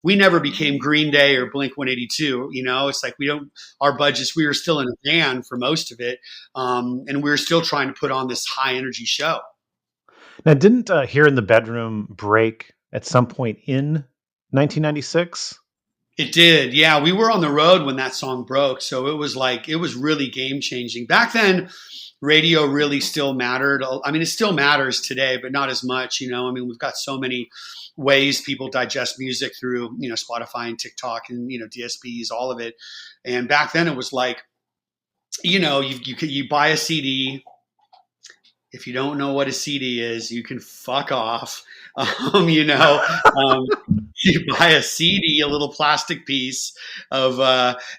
we never became Green Day or Blink 182. It's like our budgets, we were still in a van for most of it. And we were still trying to put on this high energy show. Now, didn't Here in the Bedroom break at some point in 1996? It did. Yeah. We were on the road when that song broke. So it was really game changing. Back then, radio really still mattered. I mean, it still matters today, but not as much. I mean, we've got so many ways people digest music through, Spotify and TikTok and, DSPs, all of it. And back then it was like, you buy a CD. If you don't know what a CD is, you can fuck off. You buy a CD, a little plastic piece of,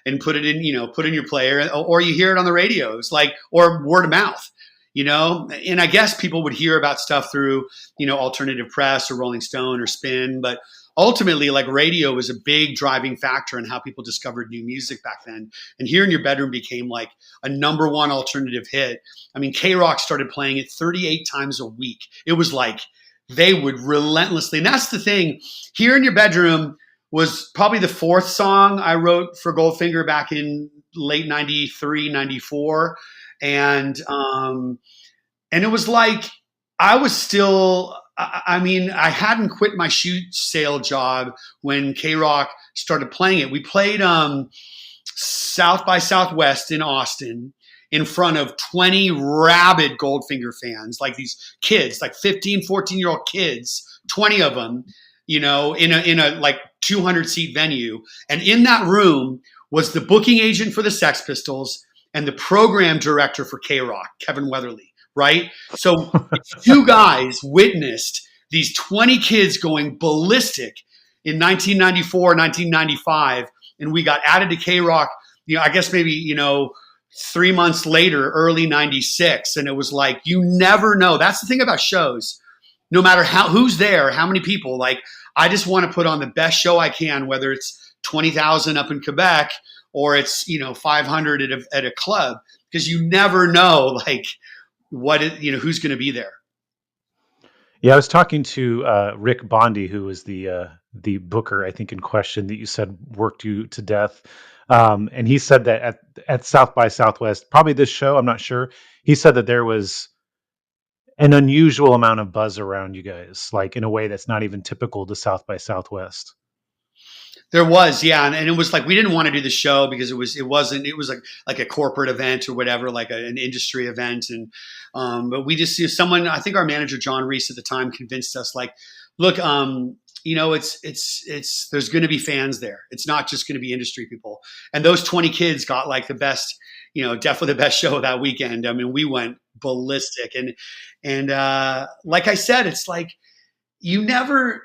and put it in your player, or you hear it on the radios, or word of mouth, and I guess people would hear about stuff through, alternative press or Rolling Stone or Spin, but ultimately, radio was a big driving factor in how people discovered new music back then. And Here in Your Bedroom became like a number one alternative hit. I mean, K-Rock started playing it 38 times a week. It was like they would relentlessly. And that's the thing. Here in Your Bedroom was probably the fourth song I wrote for Goldfinger back in late 93, 94. And it was like I was still, I mean, I hadn't quit my shoe sale job when K-Rock started playing it. We played South by Southwest in Austin in front of 20 rabid Goldfinger fans, like these kids, like 15, 14-year-old kids, 20 of them, in a like 200-seat venue. And in that room was the booking agent for the Sex Pistols and the program director for K-Rock, Kevin Weatherly. Right? So two guys witnessed these 20 kids going ballistic in 1994, 1995, and we got added to K-Rock, I guess maybe, 3 months later, early 96. And it was like, you never know. That's the thing about shows. No matter who's there, how many people, like, I just want to put on the best show I can, whether it's 20,000 up in Quebec or it's, 500 at a club, because you never know, like, who's going to be there. Yeah, I was talking to Rick Bondi, who was the booker, I think, in question that you said worked you to death. And he said that at South by Southwest, probably this show, I'm not sure. He said that there was an unusual amount of buzz around you guys, like in a way that's not even typical to South by Southwest. There was, yeah, and it was like we didn't want to do the show because it was like a corporate event or whatever, like an industry event, and but we just someone, I think our manager John Reese at the time convinced us, like, look, it's there's going to be fans there. It's not just going to be industry people, and those 20 kids got like the best, definitely the best show of that weekend. I mean, we went ballistic, and like I said, it's like you never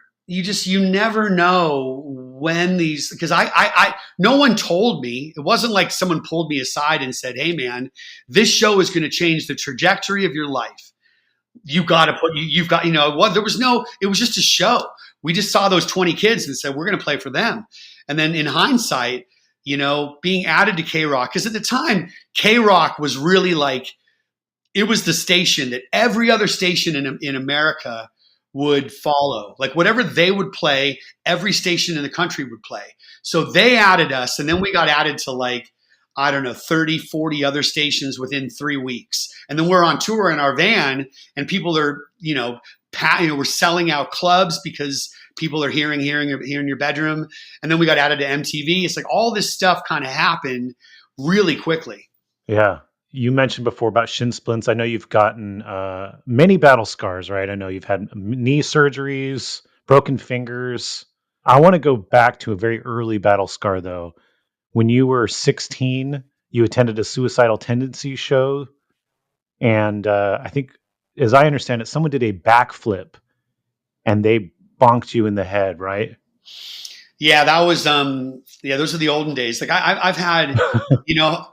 know when these, because I no one told me. It wasn't like someone pulled me aside and said, hey man, this show is going to change the trajectory of your life. You've got, there was it was just a show. We just saw those 20 kids and said, we're going to play for them. And then in hindsight, being added to K-Rock, because at the time, K-Rock was really like, it was the station that every other station in America would follow. Like whatever they would play, every station in the country would play. So they added us, and then we got added to like, I don't know, 30, 40 other stations within 3 weeks. And then we're on tour in our van, and people are, we're selling out clubs because people are hearing Your Bedroom. And then we got added to MTV. It's like all this stuff kind of happened really quickly. Yeah. You mentioned before about shin splints. I know you've gotten many battle scars, right? I know you've had knee surgeries, broken fingers. I want to go back to a very early battle scar, though. When you were 16, you attended a Suicidal Tendencies show. And I think, as I understand it, someone did a backflip and they bonked you in the head, right? Yeah, that was those are the olden days. Like I've had,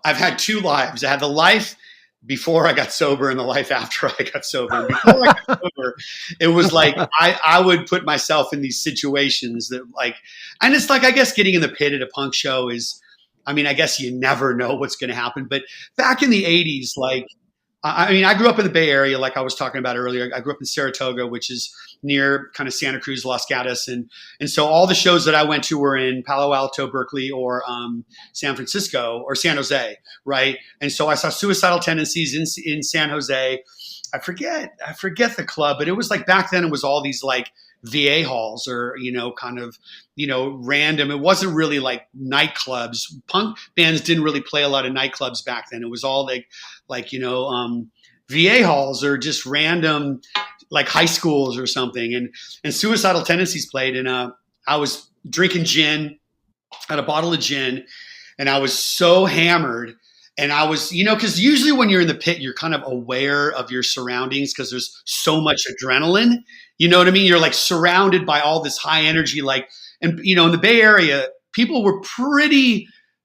I've had two lives. I had the life before I got sober and the life after I got sober. Before I got sober, it was like I would put myself in these situations that like, and it's like, I guess getting in the pit at a punk show is, I mean, I guess you never know what's going to happen. But back in the 80s, like I mean, I grew up in the Bay Area, like I was talking about earlier. I grew up in Saratoga, which is near kind of Santa Cruz, Los Gatos, and so all the shows that I went to were in Palo Alto, Berkeley, or San Francisco or San Jose, right? And so I saw Suicidal Tendencies in San Jose. I forget the club, but it was like back then it was all these like VA halls or, kind of, random. It wasn't really like nightclubs. Punk bands didn't really play a lot of nightclubs back then. It was all VA halls or just random like high schools or something. And Suicidal Tendencies played, and I was drinking gin, had a bottle of gin, and I was so hammered. And I was, because usually when you're in the pit, you're kind of aware of your surroundings because there's so much adrenaline. You know what I mean? You're like surrounded by all this high energy, and in the Bay Area, people were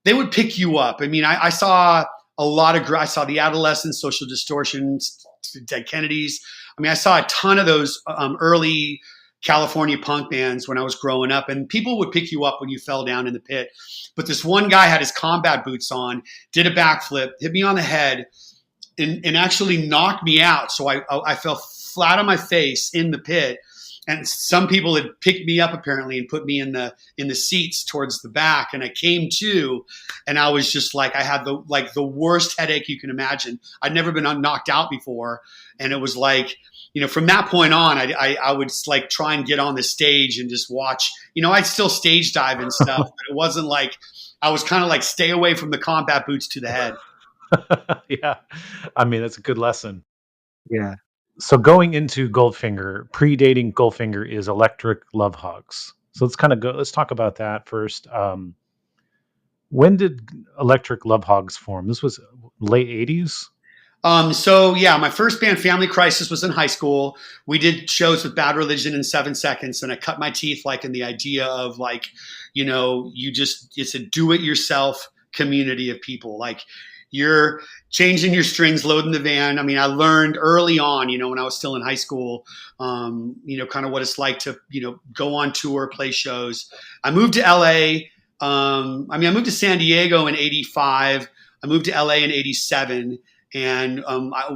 they would pick you up. I mean, I saw I saw the Adolescents, Social Distortions, Dead Kennedys. I mean, I saw a ton of those early California punk bands when I was growing up, and people would pick you up when you fell down in the pit. But this one guy had his combat boots on, did a backflip, hit me on the head, and actually knocked me out. So I fell flat on my face in the pit. And some people had picked me up apparently and put me in the seats towards the back. And I came to, and I was just like, I had the worst headache you can imagine. I'd never been knocked out before. And it was like, from that point on, I would like try and get on the stage and just watch, I'd still stage dive and stuff, but it wasn't like, I was kind of like, stay away from the combat boots to the head. Yeah. I mean, that's a good lesson. Yeah. So going into Goldfinger, predating Goldfinger is Electric Love Hogs. So let's talk about that first. When did Electric Love Hogs form? This was late 80s? So yeah, my first band, Family Crisis, was in high school. We did shows with Bad Religion in 7 Seconds, and I cut my teeth like in the idea of like, it's a do-it-yourself community of people. Like you're changing your strings, loading the van. I mean, I learned early on, when I was still in high school, kind of what it's like to, go on tour, play shows. I moved to LA. I moved to San Diego in 85. I moved to LA in 87. And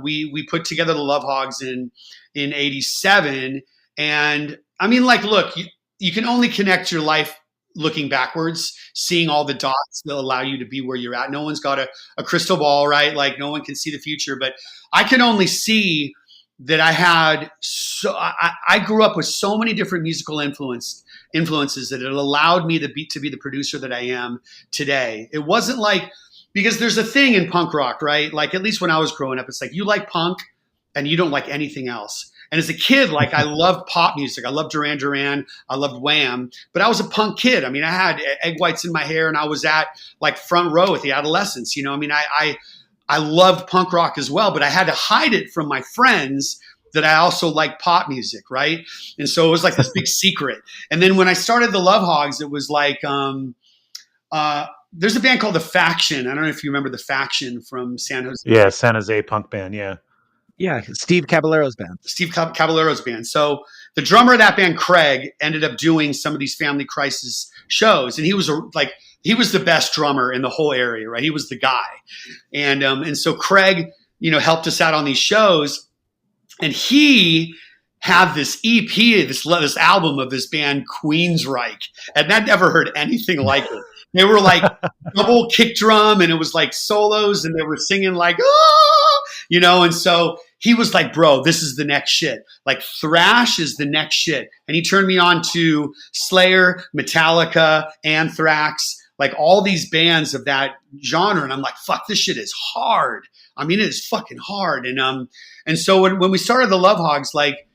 we put together the Love Hogs in 87. And I mean, like, look, you can only connect your life looking backwards, seeing all the dots that allow you to be where you're at. No one's got a crystal ball, right? Like no one can see the future, but I can only see that I grew up with so many different musical influences that it allowed me to be the producer that I am today. It wasn't like, because there's a thing in punk rock, right? Like, at least when I was growing up, it's like you like punk and you don't like anything else. And as a kid, like I loved pop music. I loved Duran Duran. I loved Wham. But I was a punk kid. I mean, I had egg whites in my hair and I was at like front row at the Adolescents. I mean, I loved punk rock as well, but I had to hide it from my friends that I also liked pop music, right? And so it was like this big secret. And then when I started the Love Hogs, it was like there's a band called The Faction. I don't know if you remember The Faction from San Jose. Yeah, San Jose punk band, yeah. Yeah, Steve Caballero's band. Caballero's band. So the drummer of that band, Craig, ended up doing some of these Family Crisis shows, and he was the best drummer in the whole area, right? He was the guy, and so Craig, helped us out on these shows, and he had this EP, this album of this band Queensryche, and I'd never heard anything like it. They were like double kick drum, and it was like solos, and they were singing like, oh, and so he was like, bro, this is the next shit. Like thrash is the next shit. And he turned me on to Slayer, Metallica, Anthrax, like all these bands of that genre. And I'm like, fuck, this shit is hard. I mean, it is fucking hard. And so when we started the Love Hogs, like,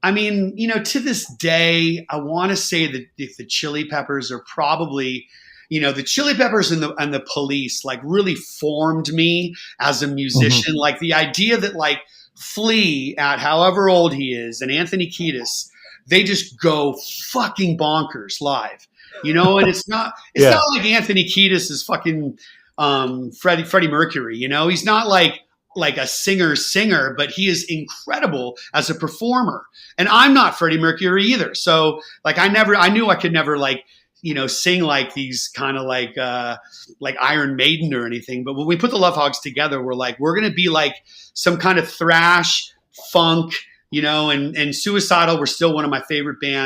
I mean, to this day, I want to say that the Chili Peppers are probably, the Chili Peppers and the Police like really formed me as a musician. Mm-hmm. Like the idea that like Flea at however old he is and Anthony Kiedis, they just go fucking bonkers live, and it's not like Anthony Kiedis is fucking Freddie Mercury, he's not like a singer, but he is incredible as a performer. And I'm not Freddie Mercury either. So like I knew I could never like, sing like these kind of like Iron Maiden or anything. But when we put the Love Hogs together, we're like, we're going to be like some kind of thrash funk, and Suicidal were still one of my favorite bands.